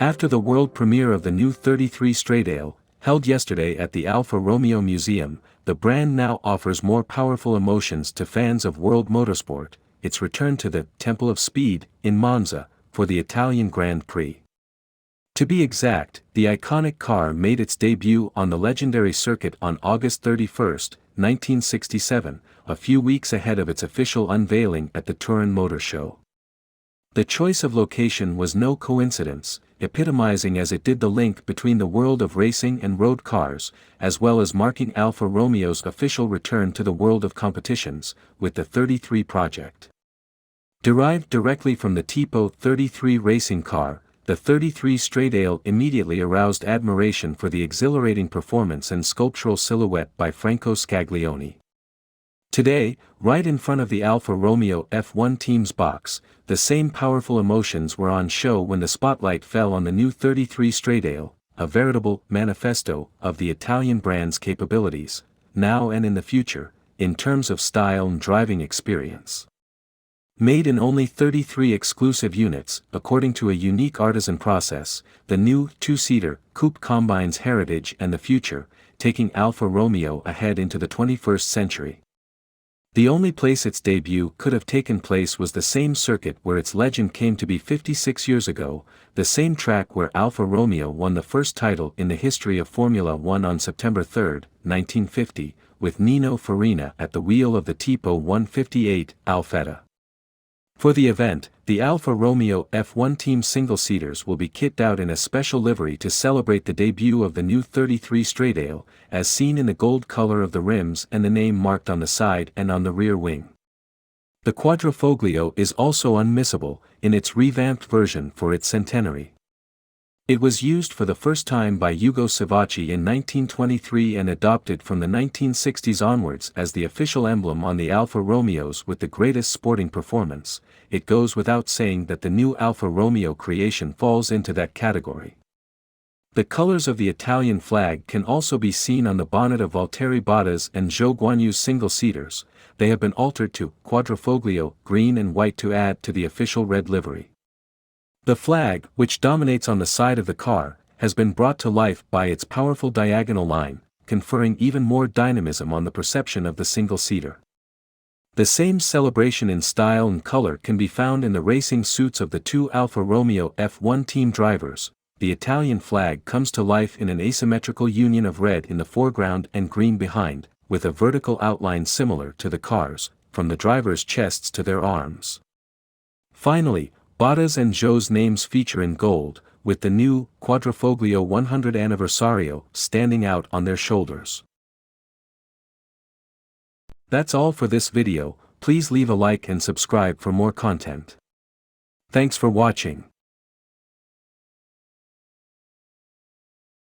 After the world premiere of the new 33 Stradale, held yesterday at the Alfa Romeo Museum, the brand now offers more powerful emotions to fans of world motorsport. Its return to the Temple of Speed in Monza for the Italian Grand Prix. To be exact, the iconic car made its debut on the legendary circuit on August 31, 1967, a few weeks ahead of its official unveiling at the Turin Motor Show. The choice of location was no coincidence, epitomizing as it did the link between the world of racing and road cars, as well as marking Alfa Romeo's official return to the world of competitions, with the 33 project. Derived directly from the Tipo 33 racing car, the 33 Stradale immediately aroused admiration for the exhilarating performance and sculptural silhouette by Franco Scaglione. Today, right in front of the Alfa Romeo F1 team's box, the same powerful emotions were on show when the spotlight fell on the new 33 Stradale, a veritable manifesto of the Italian brand's capabilities, now and in the future, in terms of style and driving experience. Made in only 33 exclusive units, according to a unique artisan process, the new two-seater coupe combines heritage and the future, taking Alfa Romeo ahead into the 21st century. The only place its debut could have taken place was the same circuit where its legend came to be 56 years ago, the same track where Alfa Romeo won the first title in the history of Formula One on September 3, 1950, with Nino Farina at the wheel of the Tipo 158 Alfetta. For the event, the Alfa Romeo F1 team single-seaters will be kitted out in a special livery to celebrate the debut of the new 33 Stradale, as seen in the gold color of the rims and the name marked on the side and on the rear wing. The quadrifoglio is also unmissable, in its revamped version for its centenary. It was used for the first time by Ugo Savacci in 1923 and adopted from the 1960s onwards as the official emblem on the Alfa Romeos with the greatest sporting performance. It goes without saying that the new Alfa Romeo creation falls into that category. The colors of the Italian flag can also be seen on the bonnet of Valtteri Bottas and Zhou Guanyu's single-seaters. They have been altered to quadrifoglio green and white to add to the official red livery. The flag, which dominates on the side of the car, has been brought to life by its powerful diagonal line, conferring even more dynamism on the perception of the single-seater. The same celebration in style and color can be found in the racing suits of the two Alfa Romeo F1 team drivers. The Italian flag comes to life in an asymmetrical union of red in the foreground and green behind, with a vertical outline similar to the cars, from the drivers' chests to their arms. Finally, Bottas and Zhou's names feature in gold, with the new quadrifoglio 100 Anniversario standing out on their shoulders. That's all for this video. Please leave a like and subscribe for more content. Thanks for watching.